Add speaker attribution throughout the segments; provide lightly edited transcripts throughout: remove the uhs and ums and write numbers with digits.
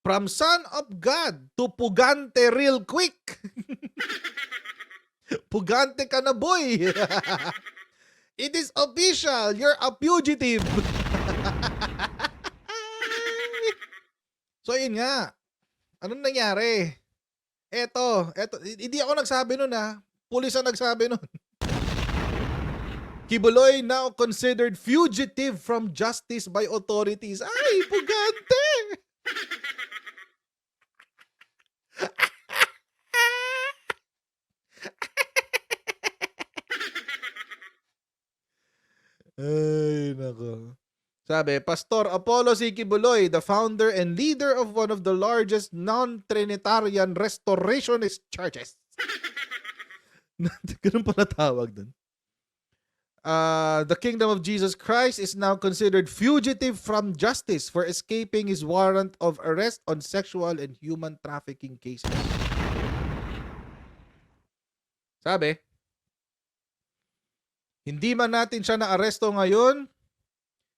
Speaker 1: From Son of God to Pugante real quick. Pugante ka na, boy. It is official. You're a fugitive. So, yun nga. Anong nangyari? Eto. Hindi ako nagsabi nun, ha. Pulis ang nagsabi nun. Kibuloy now considered fugitive from justice by authorities. Ay, pugante! Ay, nako. Sabi, Pastor Apollo C. Kibuloy, the founder and leader of one of the largest non-Trinitarian restorationist churches. Ganun pala tawag dun. The Kingdom of Jesus Christ is now considered fugitive from justice for escaping his warrant of arrest on sexual and human trafficking cases. Sabi, hindi man natin siya na-aresto ngayon,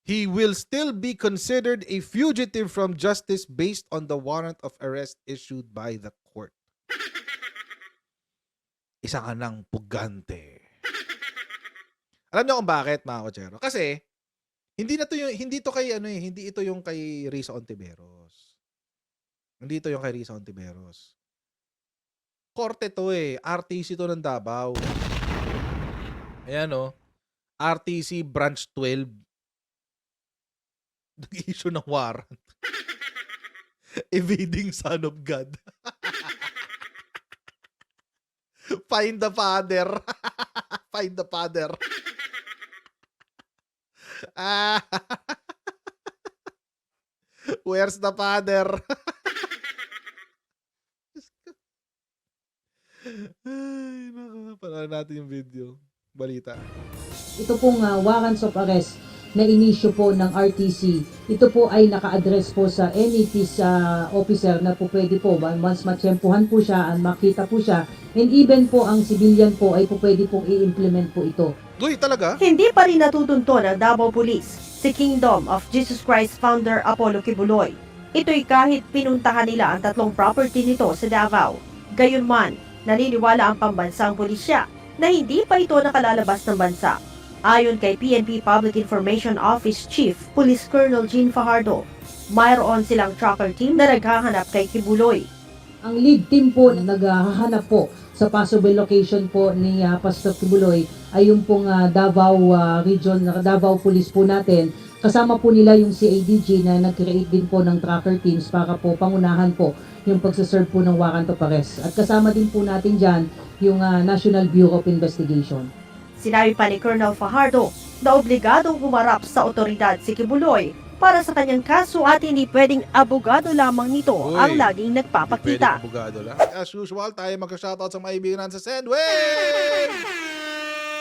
Speaker 1: he will still be considered a fugitive from justice based on the warrant of arrest issued by the court. Isa ka ng pugante. Alam niyo kung bakit, mga kotsero? Kasi hindi ito yung kay Risa Ontiveros. Hindi ito yung kay Risa Ontiveros. Korte to eh. RTC to ng Davao. Ayan o. RTC Branch 12. Nag-issue ng warrant. Evading Son of God. Find the father. Find the father. Where's the father? Ay, naku. Panoorin natin yung video. Balita.
Speaker 2: Ito pong warrants of arrest na inisyu po ng RTC. Ito po ay naka-address po sa any peace officer na po pwede po once matsyempuhan po siya, makita po siya, and even po ang civilian po ay po pwede pong i-implement po ito.
Speaker 1: Uy, talaga?
Speaker 3: Hindi pa rin natutunto ng Davao Police si Kingdom of Jesus Christ founder Apollo Kibuloy. Ito'y kahit pinuntahan nila ang tatlong property nito sa Davao. Gayunman, naniniwala ang pambansang pulisya na hindi pa ito nakalalabas ng bansa. Ayon kay PNP Public Information Office Chief Police Colonel Jean Fajardo, mayroon silang tracker team na naghahanap kay Kibuloy.
Speaker 2: Ang lead team po na naghahanap po sa possible location po ni Pastor Kibuloy ay yung pong Davao Region, Davao Police po natin. Kasama po nila yung CADG na nag-create din po ng tracker teams para po pangunahan po yung pagsaserve po ng warrant of arrest. At kasama din po natin dyan yung National Bureau of Investigation.
Speaker 3: Sinabi pa ni Colonel Fajardo na obligadong humarap sa otoridad si Kibuloy para sa kanyang kaso at hindi pwedeng abogado lamang nito ang laging nagpapakita.
Speaker 1: Pwede abogado lang. As usual, tayo mag-shoutout sa mga ibigan sa Sendwave!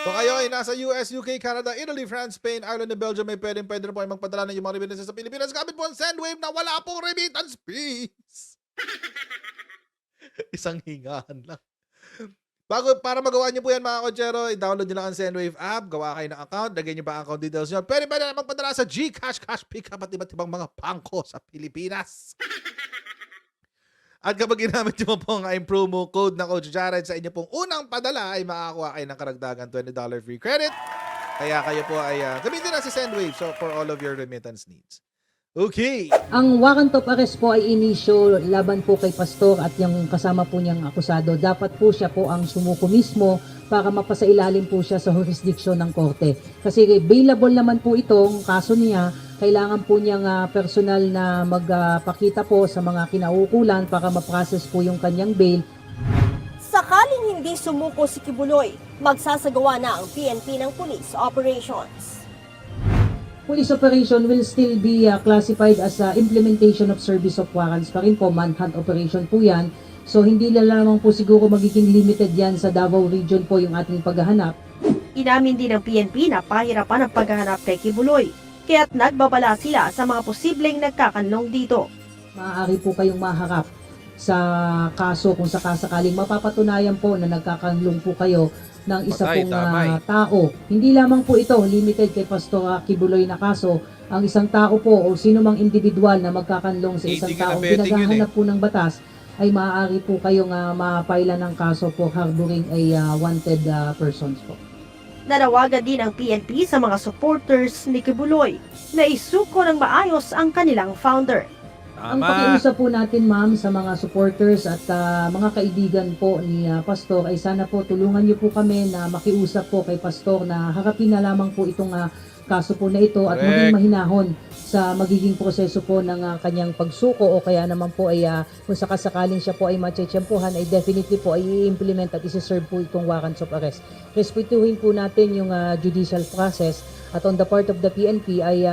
Speaker 1: Kung kayo ay nasa US, UK, Canada, Italy, France, Spain, Ireland, and Belgium, may pwede na po ay magpadala ng yung mga remittances sa Pilipinas. Gamit po ang Sendwave na wala pong remittance fees. Isang hingahan lang. Para magawa niyo po yan, mga kotsero, i-download niyo lang ang Sendwave app, gawa kayo ng account, lagay niyo pa ang account details niyo. Pwede na magpadala sa GCash, Cash Pickup at iba't ibang mga bangko sa Pilipinas. At kapag ginamit niyo po ang promo code na Coach Jared sa inyo pong unang padala ay makakakuha kayo ng karagdagan $20 free credit. Kaya kayo po ay gamitin na si Sendwave for all of your remittance needs. Okay.
Speaker 2: Ang warrant of arrest po ay inisyo laban po kay Pastor at yung kasama po niyang akusado. Dapat po siya po ang sumuko mismo para mapasailalim po siya sa jurisdiction ng korte. Kasi bailable naman po itong kaso niya. Kailangan po niyang personal na magpakita po sa mga kinaukulan para ma-process po yung kanyang bail.
Speaker 4: Sakaling hindi sumuko si Kibuloy, magsasagawa na ang PNP ng police operations.
Speaker 2: Police operation will still be classified as implementation of service of warrants pa rin po, manhunt operation po yan. So hindi lamang po siguro magiging limited yan sa Davao Region po yung ating paghahanap.
Speaker 3: Inamin din ng PNP na pahirapan ang paghahanap kay Kibuloy, kaya't nagbabala sila sa mga posibleng nagkakanlong dito.
Speaker 2: Maaari po kayong maharap sa kaso kung sakasakaling mapapatunayan po na nagkakanlong po kayo ng isa
Speaker 1: Patay,
Speaker 2: pong
Speaker 1: damay.
Speaker 2: tao. Hindi lamang po ito limited kay Pastor Kibuloy na kaso. Ang isang tao po o sino mang individual na magkakanlong sa isang
Speaker 1: Aiding and
Speaker 2: taong
Speaker 1: abetting yun eh.
Speaker 2: pinaghahanap po ng batas ay maaari po kayong mapailan ng kaso po harboring a wanted persons po.
Speaker 3: Nanawagan din ang PNP sa mga supporters ni Kibuloy na isuko ng maayos ang kanilang founder.
Speaker 2: Ang
Speaker 1: Tama.
Speaker 2: pakiusap po natin, ma'am, sa mga supporters at mga kaibigan po ni Pastor ay sana po tulungan niyo po kami na makiusap po kay Pastor na harapin na lamang po itong kaso po na ito at maging
Speaker 1: Correct.
Speaker 2: mahinahon sa magiging proseso po ng kanyang pagsuko o kaya naman po ay kung sakasakaling siya po ay matsetsempuhan ay definitely po ay i-implement at isi-serve po itong warrants of arrest. Respetuhin po natin yung judicial process at on the part of the PNP ay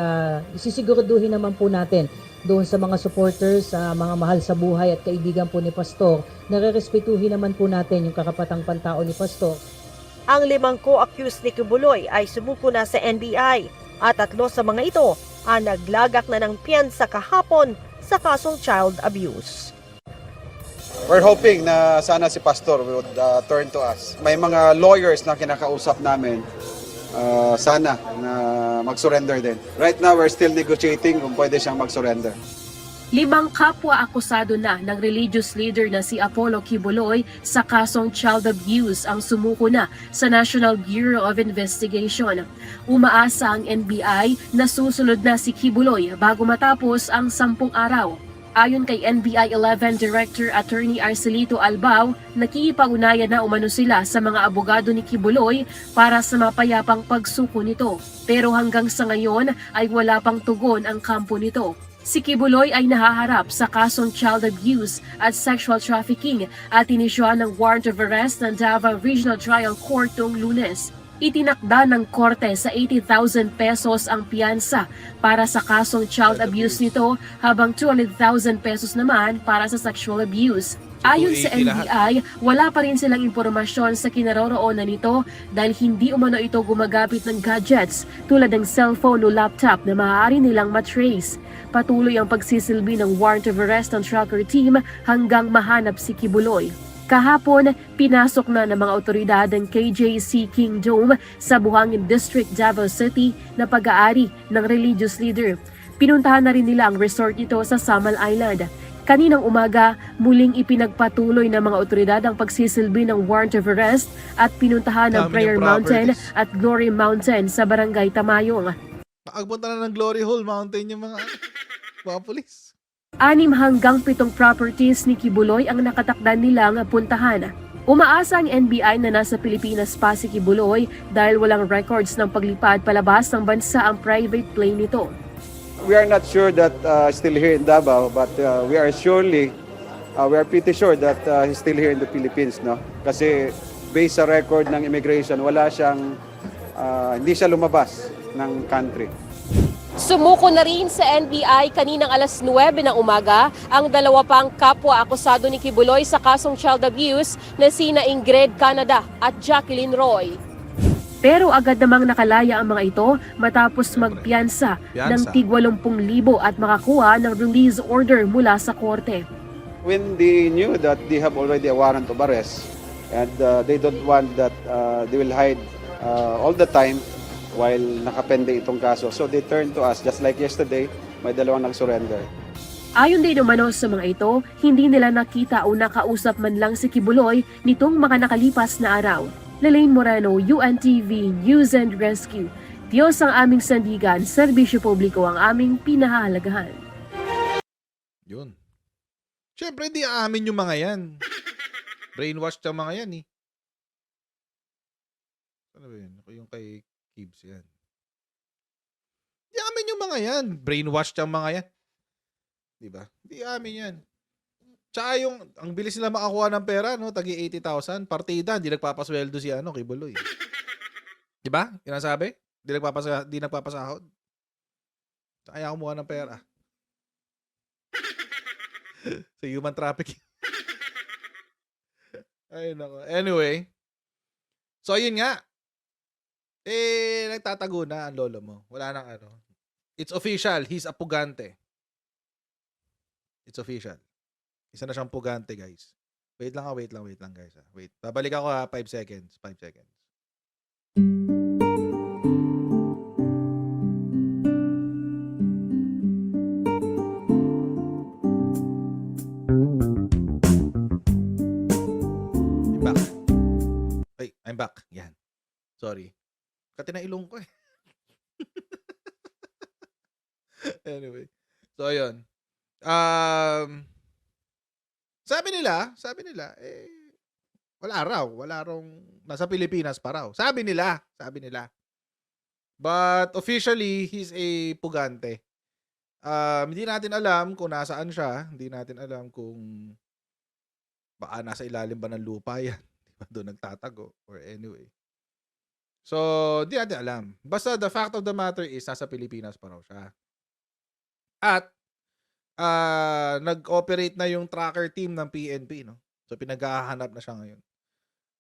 Speaker 2: isisiguraduhin naman po natin doon sa mga supporters, mga mahal sa buhay at kaibigan po ni Pastor, nare-respetuhin naman po natin yung karapatang pantao ni Pastor.
Speaker 3: Ang 5 co-accused ni Kibuloy ay sumuko na sa NBI at 3 sa mga ito ang naglagak na ng piyansa kahapon sa kasong child abuse.
Speaker 5: We're hoping na sana si Pastor would turn to us. May mga lawyers na kinakausap namin, sana na mag-surrender din. Right now, we're still negotiating kung pwede siyang mag-surrender.
Speaker 6: 5 kapwa akusado na ng religious leader na si Apollo Kibuloy sa kasong child abuse ang sumuko na sa National Bureau of Investigation. Umaasa ang NBI na susunod na si Kibuloy bago matapos ang 10 araw. Ayon kay NBI 11 Director Attorney Arcelito Albao, nakikipag-ugnayan na umano sila sa mga abogado ni Kibuloy para sa mapayapang pagsuko nito. Pero hanggang sa ngayon ay wala pang tugon ang kampo nito. Si Kibuloy ay nahaharap sa kasong child abuse at sexual trafficking at inisyuhan ng warrant of arrest ng Davao Regional Trial Court noong Lunes. Itinakda ng korte sa 80,000 pesos ang piyansa para sa kasong child abuse nito habang 200,000 pesos naman para sa sexual abuse. Ayon sa
Speaker 1: 280 lahat.
Speaker 6: NBI, wala pa rin silang impormasyon sa kinaroroonan nito dahil hindi umano ito gumagamit ng gadgets tulad ng cellphone o laptop na maaari nilang matrace. Patuloy ang pagsisilbi ng warrant of arrest ng tracker team hanggang mahanap si Kibuloy. Kahapon, pinasok na ng mga otoridad ng KJC Kingdom sa Buhangin District, Davao City na pag-aari ng religious leader. Pinuntahan na rin nila ang resort nito sa Samal Island. Kaninang umaga, muling ipinagpatuloy ng mga otoridad ang pagsisilbi ng warrant of arrest at pinuntahan ng
Speaker 1: Dami
Speaker 6: Prayer
Speaker 1: ng
Speaker 6: Mountain
Speaker 1: properties.
Speaker 6: at Glory Mountain sa Barangay Tamayong.
Speaker 1: Nakapunta na ng Glory Hole Mountain yung mga pulis.
Speaker 6: 6 hanggang 7 properties ni Kibuloy ang nakatakda nilang puntahan. Umaasa ang NBI na nasa Pilipinas pa si Kibuloy dahil walang records ng paglipad palabas ng bansa ang private plane nito.
Speaker 5: We are not sure that still here in Davao, but we are pretty sure that he's still here in the Philippines, no? Kasi based sa record ng immigration, hindi siya lumabas ng country.
Speaker 6: Sumuko na rin sa NBI kaninang alas 9 ng umaga ang 2 pang kapwa akusado ni Kibuloy sa kasong child abuse na sina Ingrid Canada at Jacqueline Roy. Pero agad namang nakalaya ang mga ito matapos magpiyansa ng tig 80,000 at makakuha ng release order mula sa korte.
Speaker 5: When they knew that they have already a warrant of arrest and they don't want that they will hide all the time while nakapende itong kaso. So they turned to us just like yesterday, may 2 nag-surrender.
Speaker 6: Ayon din umano sa mga ito, hindi nila nakita o nakausap man lang si Kibuloy nitong mga nakalipas na araw. Lalaine Moreno, UNTV News and Rescue. Diyos ang aming sandigan, serbisyo publiko ang aming pinahahalagahan.
Speaker 1: Yun. Siyempre, di aamin yung mga yan. Brainwashed ang mga yan eh. Ano ba yun? Ako yung kay Kibbs yan. Di aamin yung mga yan. Brainwashed ang mga yan. Diba? Di aamin yan. Tsaka yung, ang bilis nila makakuha ng pera, no? Tagi 80,000. Partida, hindi nagpapasweldo si Kibuloy. Diba? Yung nasabi? Di nagpapasahod. Kaya kumuha ng pera. Sa human trafficking. Ayun ako. Anyway. So, yun nga. Nagtatago na ang lolo mo. Wala nang ano. It's official. He's a pugante. It's official. Isa na siyang pugante, guys. Wait lang, guys. Wait. Babalik ako 5 seconds. 5 seconds. I'm back. Ay, I'm back. Yan. Sorry. Kati na ilong ko eh. Anyway. So, ayun. Sabi nila, wala raw, nasa Pilipinas pa raw. Sabi nila. But officially, he's a pugante. Hindi natin alam kung nasaan siya, hindi natin alam kung baka nasa ilalim ba ng lupa yan, di ba doon nagtatago, or anyway. So, hindi natin alam. Basta the fact of the matter is, nasa Pilipinas pa raw siya. At, nag-operate na yung tracker team ng PNP, no? So, pinaghahanap na siya ngayon.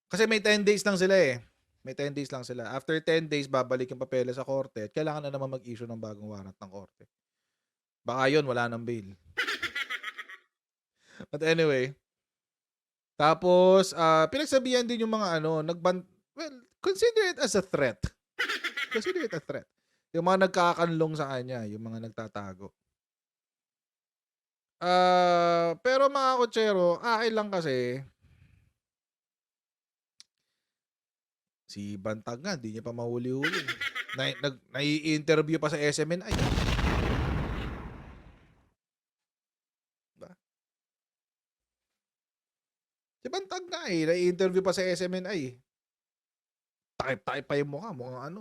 Speaker 1: Kasi may 10 days lang sila eh. May 10 days lang sila. After 10 days, babalik yung papeles sa korte at kailangan na naman mag-issue ng bagong warrant ng korte. Baka yun, wala nang bail. But anyway, tapos, pinagsabihan din yung mga consider it as a threat. Consider it a threat. Yung mga nagkakanlong sa kanya, yung mga nagtatago. Pero mga kotsero, akin lang kasi, si Bantag nga, hindi niya pa mahuli-huli. Nai-interview pa sa SMNI. Diba? Si Bantag nga nai-interview pa sa SMNI. Takip-takip pa yung mukha. Mukhang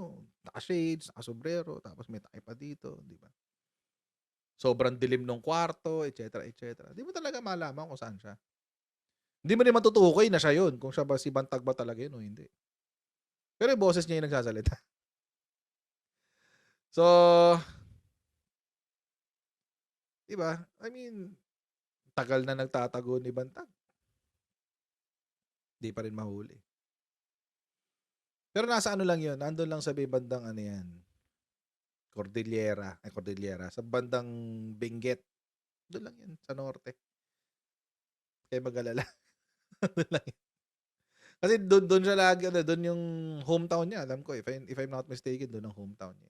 Speaker 1: naka-shades, naka-sobrero, tapos may takip pa dito. Diba? Sobrang dilim ng kwarto, etc. etc. Di mo talaga malaman kung saan siya. Hindi mo rin matutukoy na siya yun, kung siya ba si Bantag ba talaga yun o hindi. Pero yung boses niya yung nagsasalita. So, diba? I mean, tagal na nagtatago ni Bantag. Di pa rin mahuli. Pero nasa lang yun. Nandun lang sa bandang yan. Cordillera. Sa bandang Benguet. Doon lang yan. Sa norte. Kaya mag-alala. Doon lang yan. Kasi doon siya lagi, doon yung hometown niya, alam ko, if I'm not mistaken, doon ang hometown niya,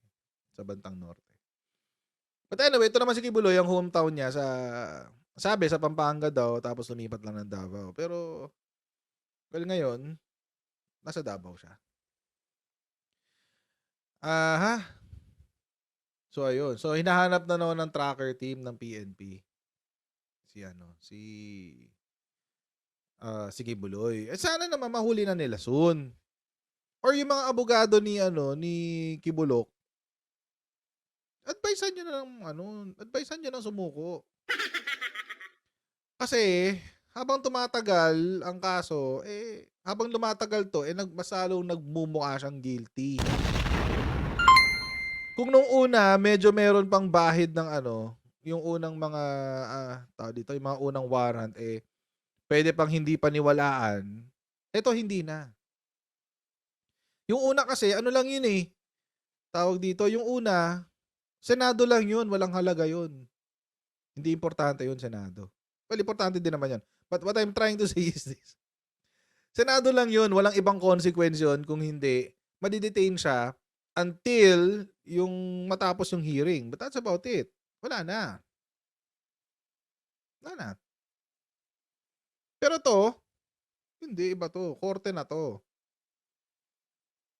Speaker 1: sa Bantang Norte. But anyway, ito naman si Kibuloy, ang hometown niya sabi sa Pampanga daw, tapos lumipat lang ng Davao. Pero, well, ngayon, nasa Davao siya. So, ayun. So, hinahanap na naman ng tracker team ng PNP. Si Kibuloy. Sana naman mahuli na nila soon. Or yung mga abogado ni Kibulok, advisean niyo ng sumuko. Kasi habang tumatagal ang kaso, habang lumatagal to, mas lalong nagmumukha siyang guilty. Kung nung una, medyo meron pang bahid ng yung unang mga yung mga unang warrant pwede pang hindi paniwalaan. Ito hindi na. Yung una kasi, lang yun tawag dito, yung una, Senado lang yun, walang halaga yun. Hindi importante yun, Senado. Well, importante din naman yun. But what I'm trying to say is this. Senado lang yun, walang ibang consequence yun kung hindi, madidetain siya until yung matapos yung hearing. But that's about it. Wala na. Pero to, hindi, iba to. Korte na to.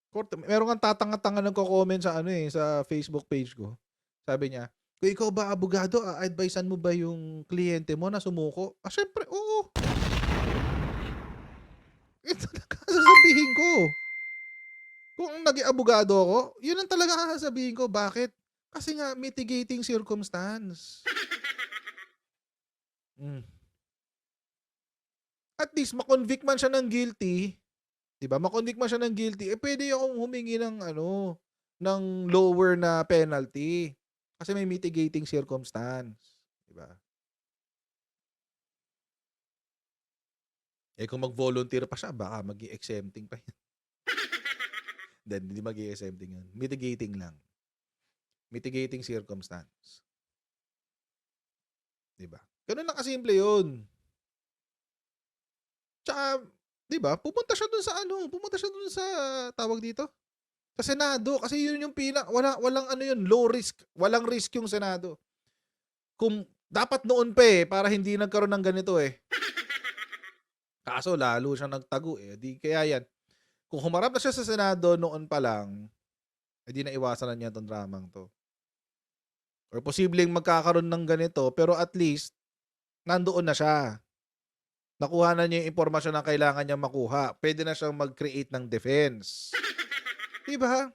Speaker 1: Korte. Meron kang tatanga-tanga nagko-comment sa sa Facebook page ko. Sabi niya, kung ikaw ba abogado, advisean mo ba yung kliyente mo na sumuko? Syempre, oo. Ito talaga sasabihin ko. Kung naging abogado ako, yun ang talaga sasabihin ko. Bakit? Kasi nga, mitigating circumstance. At least, makonvict man siya ng guilty, diba? Makonvict man siya ng guilty, pwede akong humingi ng ng lower na penalty. Kasi may mitigating circumstance. Diba? Kung mag-volunteer pa siya, baka mag-i-exempting pa yan. Then, hindi mag-i-exempting yan. Mitigating lang. Mitigating circumstance. Diba? Ganun lang kasimple yun. Tsaka, diba, pupunta siya dun sa tawag dito, sa Senado, kasi yun yung walang low risk, walang risk yung Senado. Kung Dapat noon pa para hindi nagkaroon ng ganito Kaso lalo siyang nagtago Di kaya yan. Kung humarap na siya sa Senado noon pa lang, di na iwasan na niya itong dramang to. Or posibleng magkakaroon ng ganito, pero at least, nandoon na siya. Nakuha na niya yung impormasyon na kailangan niya makuha. Pwede na siyang mag-create ng defense. Diba?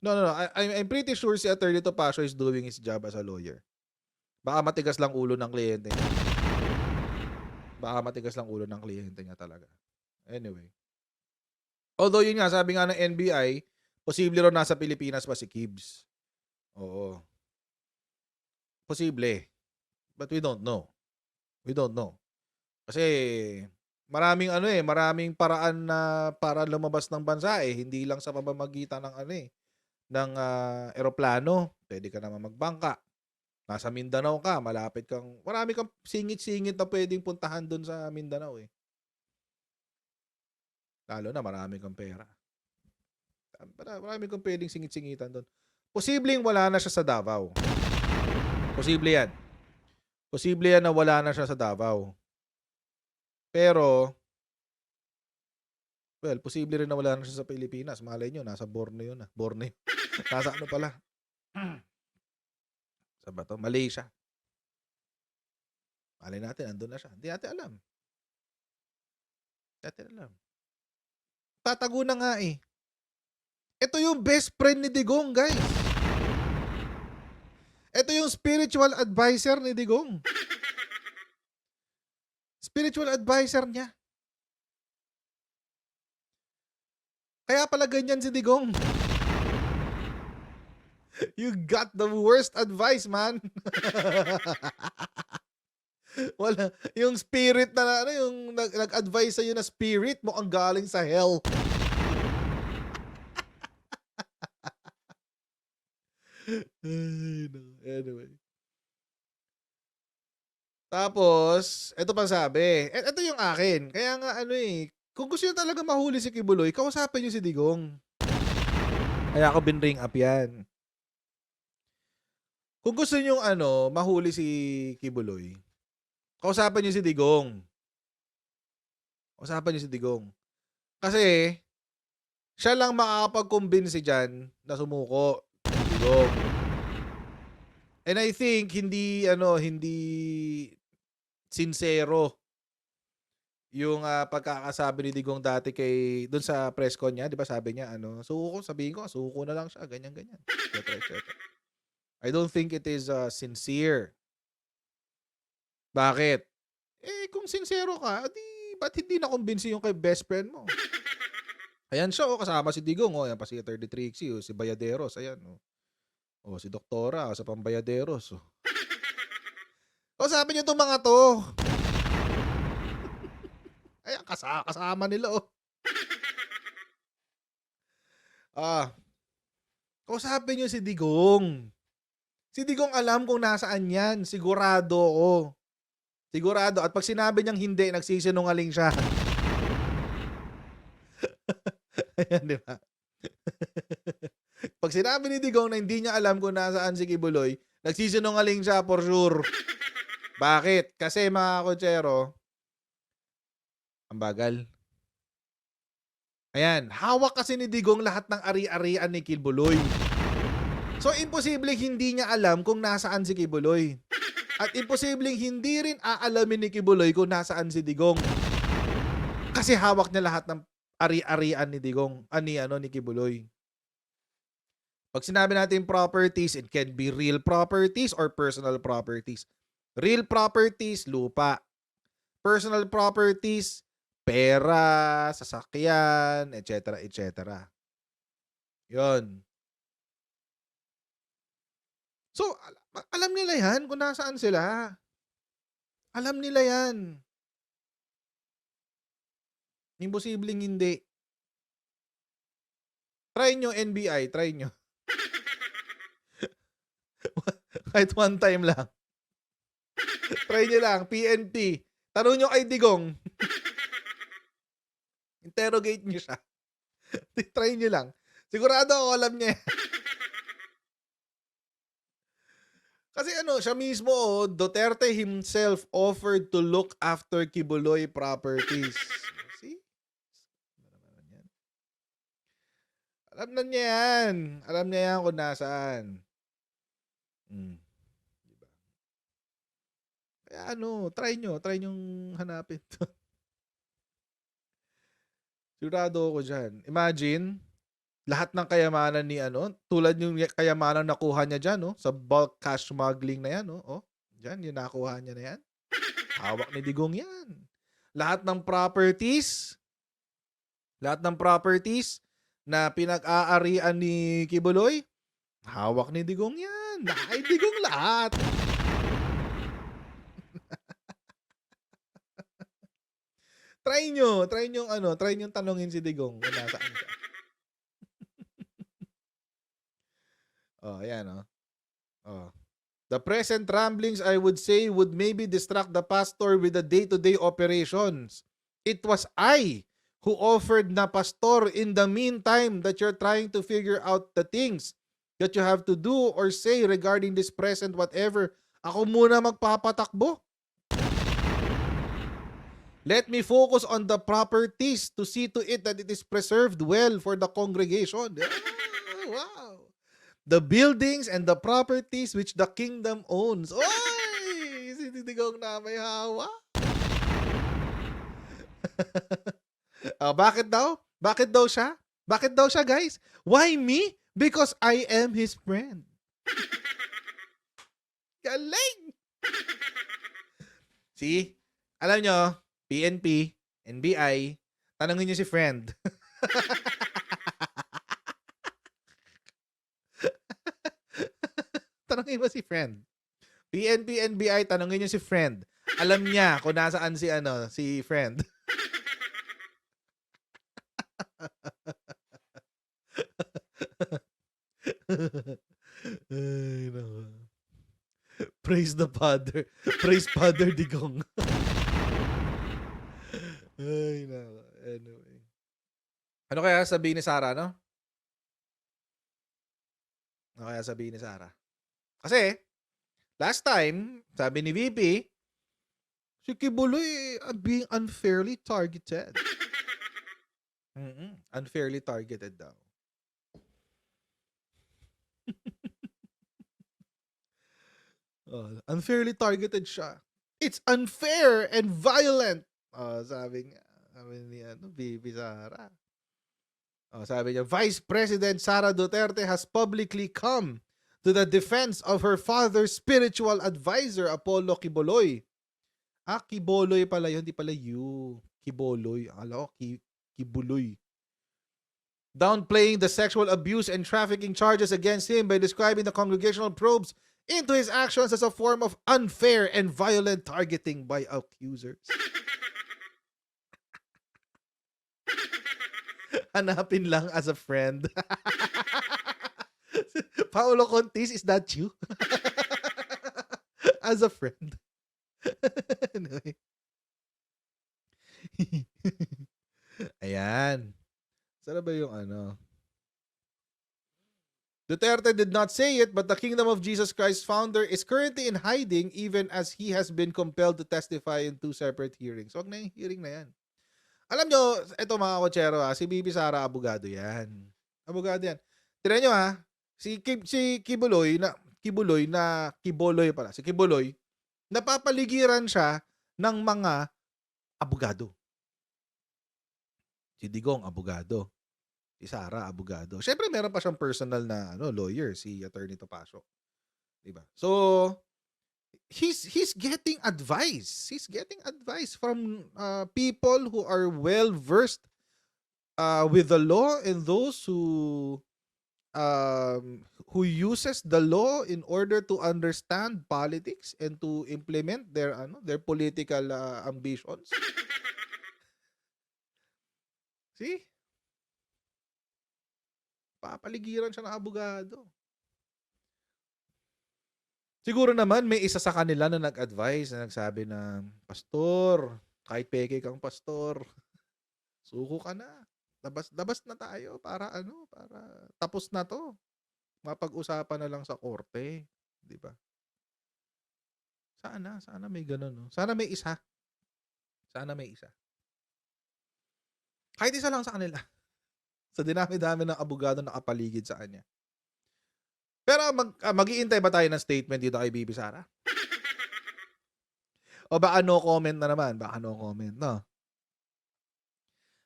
Speaker 1: No. I'm pretty sure si Attorney Topacio is doing his job as a lawyer. Baka matigas lang ulo ng kliyente niya. Talaga. Anyway. Although yun nga, sabi nga ng NBI, posible rin nasa Pilipinas pa si Kibbs. Oo. Posible. But we don't know. Kasi maraming paraan na para lumabas ng bansa hindi lang sa pamamagitan ng ng eroplano. Pwede ka naman magbangka. Nasa Mindanao ka, malapit kang, marami kang singit-singit na pwedeng puntahan doon sa Mindanao Lalo na marami kang pera. Marami kang pwedeng singit-singitan doon. Posibleng wala na siya sa Davao. Posible yan. Na wala na siya sa Davao. Pero, posible rin na wala na siya sa Pilipinas. Malay nyo, nasa Borneo na. Nasa ano pala? Sa ba to? Malaysia. Malay natin, andun na siya. Hindi natin alam. Tatago na nga Ito yung best friend ni Digong, guys. Ito yung spiritual advisor ni Digong. Spiritual advisor niya. Kaya pala ganyan si Digong. You got the worst advice, man. Wala. Yung spirit na, yung nag-advise sa'yo na spirit mo ang galing sa hell. Anyway. Tapos, ito pa sabi. Ito yung akin. Kaya nga kung gusto nyo talaga mahuli si Kibuloy, kausapin nyo si Digong. Kaya ako binring up yan. Kung gusto nyo mahuli si Kibuloy, kausapin nyo si Digong. Kasi, siya lang makakapag-convince dyan na sumuko si Digong. And I think, hindi sincero yung pagkakasabi ni Digong dati doon sa press con niya, di ba sabi niya, sabihin ko, suko na lang siya, ganyan-ganyan. etc. I don't think it is sincere. Bakit? Kung sincero ka, ba't hindi na-convince yung kay best friend mo? Ayan siya, kasama si Digong. Ayan pa si 33 si Bayaderos. Ayan, si Doktora, sa Pambayaderos. Sabi niyo itong mga to. Ayan, kasama nila, kausapin niyo si Digong. Si Digong alam kung nasaan yan. Sigurado ako. Sigurado. At pag sinabi niyang hindi, nagsisinungaling siya. Ayan, di ba? Pag sinabi ni Digong na hindi niya alam kung nasaan si Kibuloy, nagsisinungaling siya for sure. Bakit? Kasi mga kotsero, ang bagal. Ayan, hawak kasi ni Digong lahat ng ari-arian ni Kibuloy. So, imposibleng hindi niya alam kung nasaan si Kibuloy. At imposibleng hindi rin aalamin ni Kibuloy kung nasaan si Digong. Kasi hawak niya lahat ng ari-arian ni Digong, ni Kibuloy. Pag sinabi natin properties, it can be real properties or personal properties. Real properties, lupa. Personal properties, pera, sasakyan, etc. Yon. So, alam nila yan kung nasaan sila. Alam nila yan. Imposibleng hindi. Try nyo, NBI. Try nyo. Kahit one time lang. Try nyo lang. PNP. Tanong nyo kay Digong. Interrogate nyo siya. Try nyo lang. Sigurado ako alam niya. Kasi ano, siya mismo, Duterte himself offered to look after Kibuloy properties. See? Ano naman yan? Alam na niya yan. Alam niya yan kung nasaan. Diba? Kaya ano, try nyong hanapin to. Sigurado ako dyan. Imagine, lahat ng kayamanan ni tulad yung kayamanan nakuha niya dyan, sa bulk cash smuggling na yan, dyan, yung nakuha niya na yan. Hawak ni Digong yan. Lahat ng properties na pinag-aarian ni Kibuloy, hawak ni Digong yan. Ay, Digong lahat. Try nyo tanungin si Digong kung nasaan siya. Ayan, The present ramblings, I would say, would maybe distract the pastor with the day-to-day operations. It was I who offered na pastor in the meantime that you're trying to figure out the things that you have to do or say regarding this present whatever. Ako muna magpapatakbo. Let me focus on the properties to see to it that it is preserved well for the congregation. Wow. The buildings and the properties which the kingdom owns. Oy! Sinidigong na may hawa. Bakit daw? Bakit daw siya? Bakit daw siya, guys? Why me? Because I am his friend. Galing! See? Alam nyo, PNP, NBI, tanongin nyo si friend. Tanongin mo si friend. PNP, NBI, tanongin nyo si friend. Alam niya kung nasaan si friend. Ay, naku. Praise the Father. Praise Father Digong. Ay, naku. Anyway. Ano kaya sabihin ni Sarah, no? Ano kaya sabihin ni Sarah? Kasi, last time, sabi ni VP, si Kibuloy being unfairly targeted. Unfairly targeted daw. Unfairly targeted siya. It's unfair and violent. Sabi ni VP Sara. Sabi niya, Vice President Sara Duterte has publicly come to the defense of her father's spiritual advisor, Apollo Kibuloy. Kibuloy pala yun, hindi pala you. Kibuloy. Akala ko, Kibuloy. Downplaying the sexual abuse and trafficking charges against him by describing the congregational probes into his actions as a form of unfair and violent targeting by accusers. Hanapin lang as a friend. Paolo Contis, is that you? As a friend. Anyway. Ayan. Sana ba yung Duterte did not say it, but the Kingdom of Jesus Christ founder is currently in hiding even as he has been compelled to testify in 2 separate hearings. Wag na yung hearing na yan. Alam nyo, ito mga kotsero si Bibi Sara, abogado yan. Abogado yan. Tira nyo si Kibuloy, napapaligiran siya ng mga abogado. Si Digong, abogado. Si Sara, abogado. Siyempre, meron pa siyang personal na lawyer, si Attorney Topacio. Diba? So, he's getting advice. He's getting advice from people who are well versed with the law and those who uses the law in order to understand politics and to implement their political ambitions. See? Papaligiran siya ng abogado. Siguro naman may isa sa kanila na nag-advise na nagsabi na, Pastor, kahit peke kang pastor, suko ka na. Labas na tayo para para tapos na to. Mapag-usapan na lang sa korte, 'di ba? Sana may ganun, no? Sana may isa. Sana may isa. Kahit isa lang sa kanila. Sa dinami-dami ng abogado na nakapaligid sa kanya. Pero mag-iintay ba tayo ng statement dito kay Bibi Sara? O baka no comment na naman? Baka no comment, no?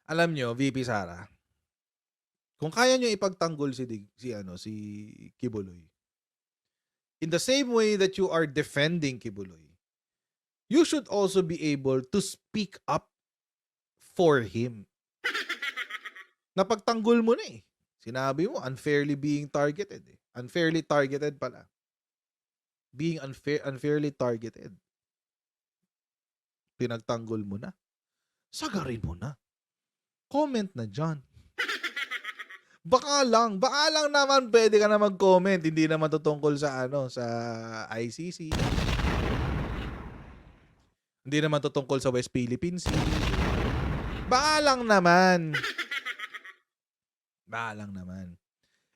Speaker 1: Alam nyo, VP Sara, kung kaya nyo ipagtanggol si Kibuloy, in the same way that you are defending Kibuloy, you should also be able to speak up for him. Napagtanggol mo na eh. Sinabi mo, unfairly being targeted eh. Unfairly targeted pala. Being unfairly targeted. Pinagtanggol mo na. Sagarin mo na. Comment na dyan. Baka lang naman pwede ka na mag-comment. Hindi naman tutungkol sa sa ICC. Hindi naman tutungkol sa West Philippine Sea. Baka lang naman.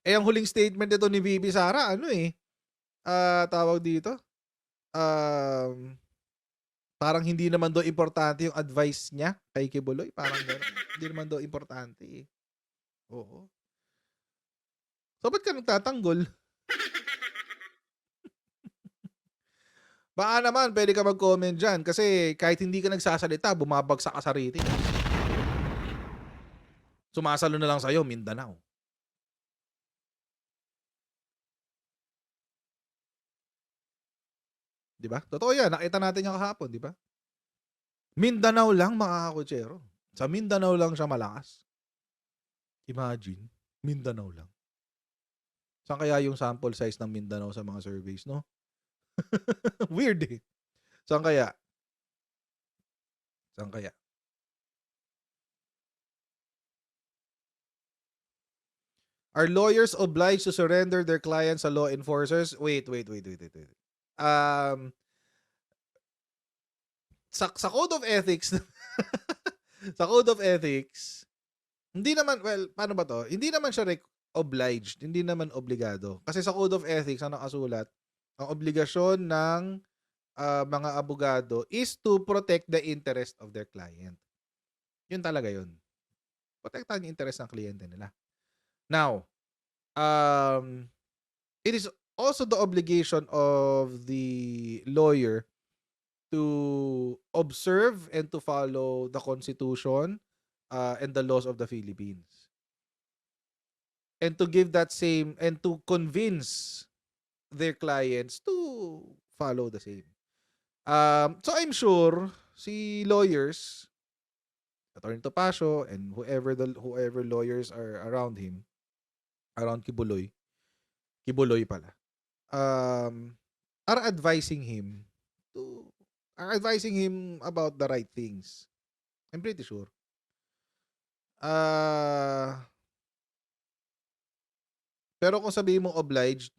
Speaker 1: Eh, ang huling statement nito ni VP Sara, tawag dito, parang hindi naman daw importante yung advice niya kay Kibuloy. Parang gano'n. Hindi naman daw importante eh. Oo. So, ba't ka nagtatanggol? Baka naman, pwede ka mag-comment dyan. Kasi kahit hindi ka nagsasalita, bumabagsak ka sa rating. Sumasalo na lang sa'yo, Mindanao. Diba? Totoo yan. Nakita natin yung kahapon, diba? Mindanao lang, mga kakutsero. Sa Mindanao lang siya malakas. Imagine, Mindanao lang. Saan kaya yung sample size ng Mindanao sa mga surveys, no? Weird eh. Saan kaya? Are lawyers obliged to surrender their clients sa law enforcers? Wait. Sa Code of Ethics, sa Code of Ethics, hindi naman, paano ba to? Hindi naman siya obliged, hindi naman obligado. Kasi sa Code of Ethics, ang nakasulat, ang obligasyon ng mga abogado is to protect the interest of their client. Yun talaga yun. Protektahan yung interest ng kliyente nila. Now, it is also the obligation of the lawyer to observe and to follow the Constitution and the laws of the Philippines. And to give that same, and to convince their clients to follow the same. So I'm sure si lawyers, Attorney Topacio, and whoever lawyers are around him, around Kibuloy pala, are advising him about the right things. I'm pretty sure. Pero kung sabihin mong obliged,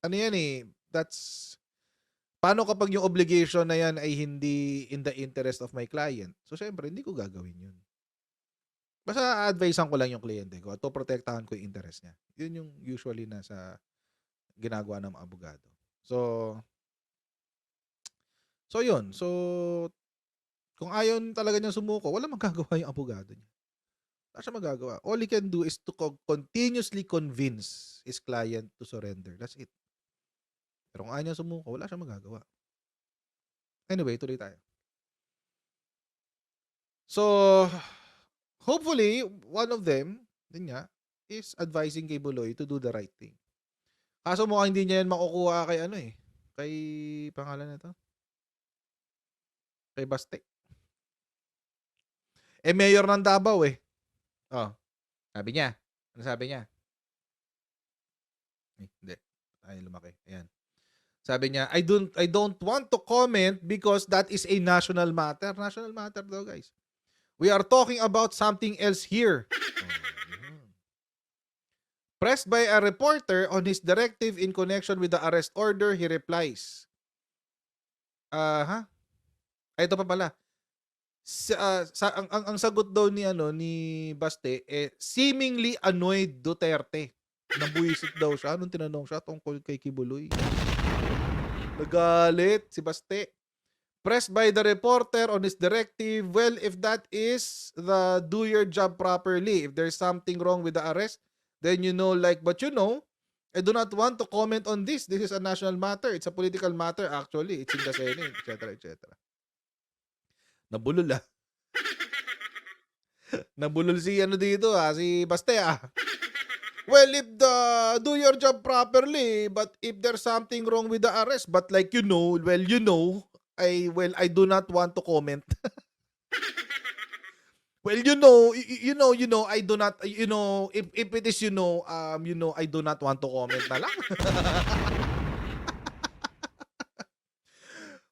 Speaker 1: ano yan eh, that's, paano kapag yung obligation na yan ay hindi in the interest of my client? So, syempre, hindi ko gagawin yun. Basta advisean ko lang yung kliyente ko at protektahan ko yung interest niya. Yun yung usually nasa ginagawa ng mga abogado. So yun. So, kung ayaw talaga niya sumuko, wala magagawa yung abogado niya. Wala siya magagawa. All he can do is to continuously convince his client to surrender. That's it. Pero kung ayaw niya sumuko, wala siya magagawa. Anyway, tuloy tayo. So, hopefully, one of them, din nga, is advising kay Buloy to do the right thing. Kaso mukhang hindi niya yan makukuha kay kay pangalan na to? Kay Baste. Mayor ng Davao eh. Oh, sabi niya. Ano sabi niya? Hindi. Ay, lumaki. Ayan. Sabi niya, I don't want to comment because that is a national matter. National matter daw, guys. We are talking about something else here. Pressed by a reporter on his directive in connection with the arrest order, he replies. Ito pa pala. Ang sagot daw ni Baste, seemingly annoyed Duterte. Nabuisit daw siya nung tinanong siya tungkol kay Kibuloy. Nagalit si Baste. Pressed by the reporter on his directive, well, if that is the do your job properly, if there's something wrong with the arrest, then but I do not want to comment on this. This is a national matter. It's a political matter actually. It's in the Senate, etc. etc. Nabulol ah. Nabulol si dito si Baste ah. Well, if do your job properly, but if there's something wrong with the arrest, but I do not want to comment. Well, I do not, if it is, I do not want to comment na lang.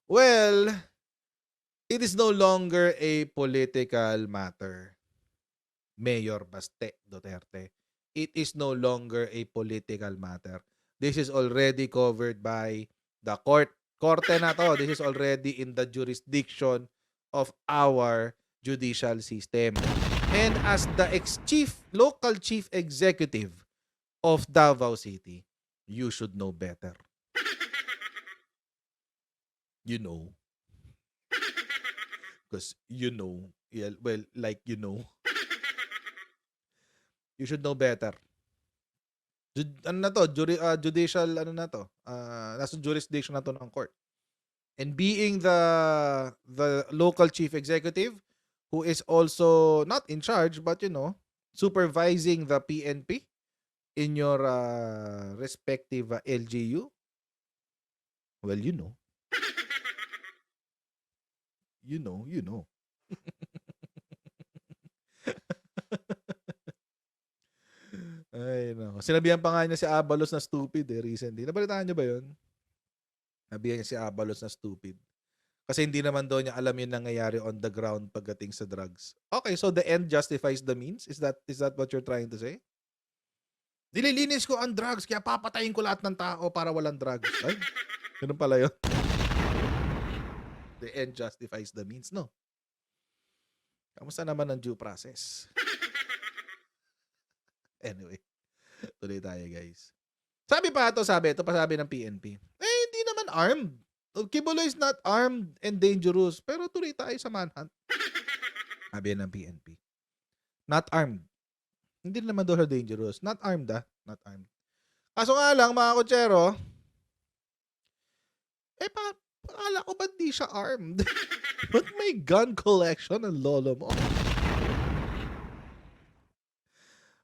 Speaker 1: Well, it is no longer a political matter. Mayor Baste Duterte. It is no longer a political matter. This is already covered by the court. Korte na to. This is already in the jurisdiction of our judicial system. And as the local chief executive of Davao City, you should know better. You know. Because you should know better. Judicial, nasa jurisdiction na to ng court. And being the local chief executive, who is also not in charge, but supervising the PNP in your respective LGU, well, you know. Ay, no. Sinabihan pa nga niya si Abalos na stupid recently. Nabalitaan niyo ba yun? Nabihan niya si Abalos na stupid. Kasi hindi naman daw niya alam yung nangyayari on the ground pagdating sa drugs. Okay, so the end justifies the means? Is that what you're trying to say? Nililinis ko ang drugs, kaya papatayin ko lahat ng tao para walang drugs. Ay, ganun pala yun. The end justifies the means, no? Kamusta naman ang due process? Anyway, tuloy tayo guys. Sabi ng PNP, hindi naman armed. Kibuloy is not armed and dangerous, pero tuloy tayo sa manhunt. Sabi ng PNP. Not armed. Hindi naman daw dangerous. Not armed Not armed. Kaso nga lang mga kotsero, akala ko ba't di siya armed? Ba't may gun collection ang lolo mo?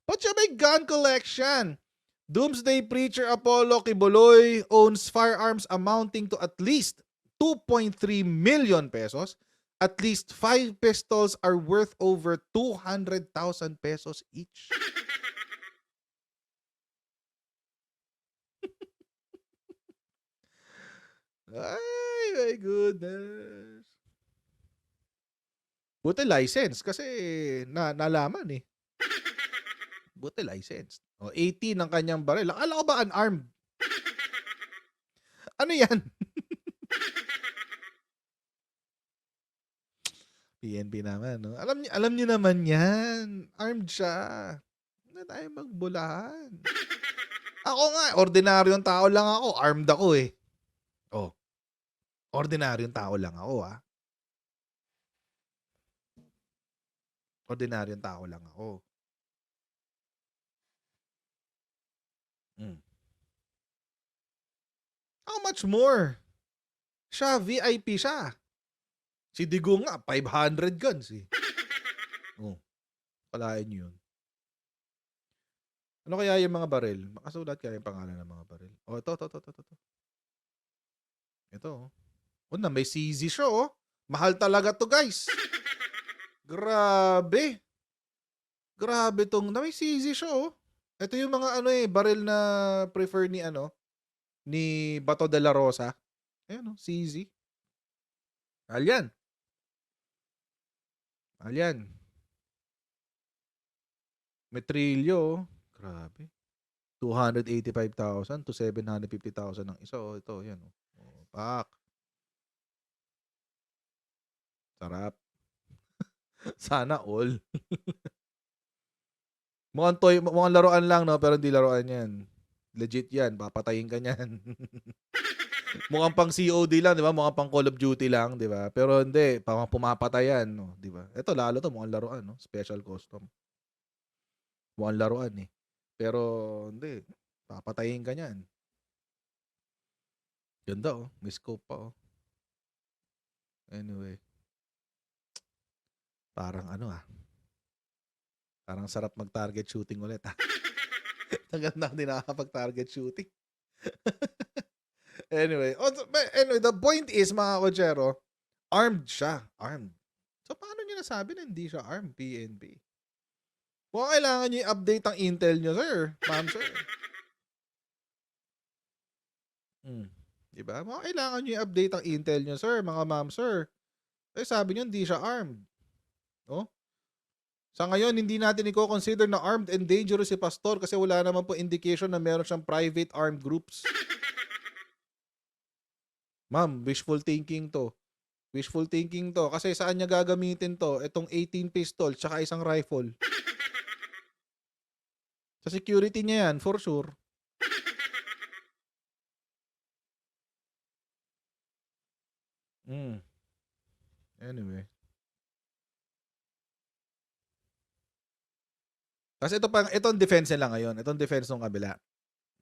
Speaker 1: Ba't siya may gun collection? Doomsday Preacher Apollo Kibuloy owns firearms amounting to at least 2.3 million pesos. At least 5 pistols are worth over 200,000 pesos each. Ay, my goodness. Buti license kasi nalaman eh. Buti license. 80 ng kanyang baril. Akala ko ba unarmed? Ano yan? PNP naman, no? Alam niyo naman yan. Armed siya. Hindi tayo magbulahan. Ako nga, ordinaryong tao lang ako. Armed ako eh. Ordinaryong tao lang ako, ah. Ordinaryong tao lang ako. How much more? Siya, VIP siya. Si Digong nga, 500 guns eh. Kalahin nyo yun. Ano kaya yung mga baril? Makasulat kaya yung pangalan ng mga baril. Ito. Ito. May CZ siya, Mahal talaga to, guys. Grabe. Grabe tong, may CZ siya, Ito yung mga baril na prefer ni ni Bato de la Rosa. Ayan, CZ. Alyan. Metrilyo, grabe. 285,000 to 750,000 ng isa. Ito, yan. Pak. Sarap. Sana all. Mukhang laruan lang, no? Pero hindi laruan yan. Legit yan. Papatayin ka niyan. Mukhang pang COD lang, di ba? Mukhang pang Call of Duty lang, di ba? Pero hindi, pang pumapatayan, no? Di ba? Ito, lalo to, mukhang laruan, no? Special custom. Mukhang laruan, eh. Pero, hindi. Papatayin ka niyan. Ganda, oh. May scope pa, oh. Anyway. Parang ano, Parang sarap mag-target shooting ulit, Tagal na hindi nakakapag-target shooting. Anyway, the point is, mga kotsero, armed siya. Armed. So, paano niyo nasabi na hindi siya armed, PNP? Kung kailangan niyo i-update ang intel niyo, sir. Ma'am, sir. Diba? Kung kailangan niyo i-update ang intel niyo, sir, mga ma'am, sir. Eh, sabi niyo, hindi siya armed. No? Sa ngayon, hindi natin i-consider na armed and dangerous si Pastor kasi wala naman po indication na meron siyang private armed groups. Ma'am, wishful thinking to. Wishful thinking to. Kasi saan niya gagamitin to? Itong 18 pistol tsaka isang rifle. Sa security niya yan, for sure. Anyway. Kasi itong defense nila ngayon. Itong defense ng kabila.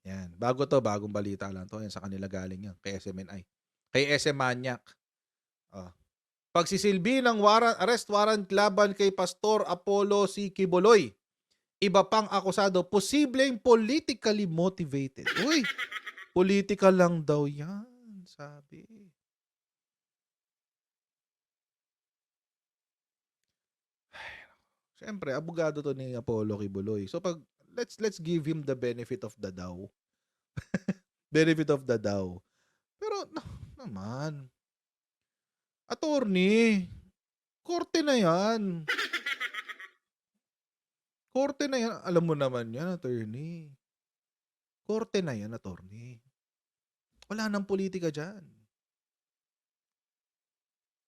Speaker 1: Yan. Bagong balita lang to. Yan sa kanila galing yan. Kay SMNI. Kay SM Maniac. Pagsisilbi ng arrest warrant laban kay Pastor Apollo C. Kibuloy. Iba pang akusado, posibleng politically motivated. Uy, political lang daw yan, sabi. Siyempre, abogado to ni Apollo Kibuloy. So let's give him the benefit of the doubt. Benefit of the doubt. Pero naman, attorney, korte na yan. Korte na yan. Alam mo naman yan, attorney. Korte na yan, attorney. Wala nang politika dyan.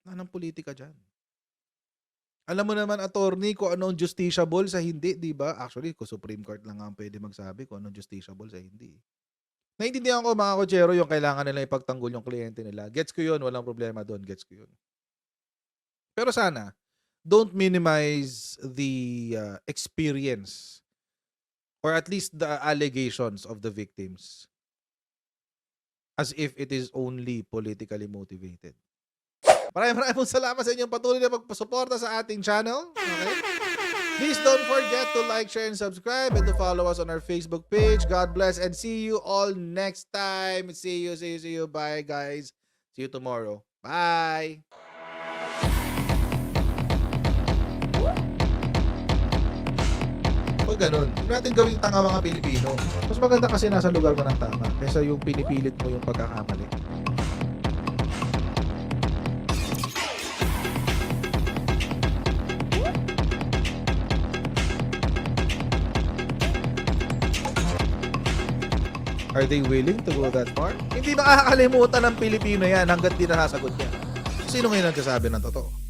Speaker 1: Wala nang politika dyan. Alam mo naman, attorney, kung anong justiciable sa hindi, di ba? Actually, kung Supreme Court lang ang pwede magsabi kung anong justiciable sa hindi. Naintindihan ko, mga kotsero, yung kailangan nila ipagtanggol yung kliyente nila. Gets ko yun, walang problema doon. Gets ko yun. Pero sana, don't minimize the experience or at least the allegations of the victims as if it is only politically motivated. Maraming salamat sa inyong patuloy na pagpasuporta sa ating channel. Okay? Please don't forget to like, share, and subscribe and to follow us on our Facebook page. God bless and see you all next time. See you. Bye, guys. See you tomorrow. Bye. Pag ganun, huwag natin gawing tanga mga Pilipino. Mas maganda kasi nasa lugar mo ng tama kaysa yung pinipilit mo yung pagkakamali. Are they willing to go that far? Hindi makakalimutan ng Pilipino yan hanggat di nasasagot niya. Sino ngayon nagsasabi ng totoo?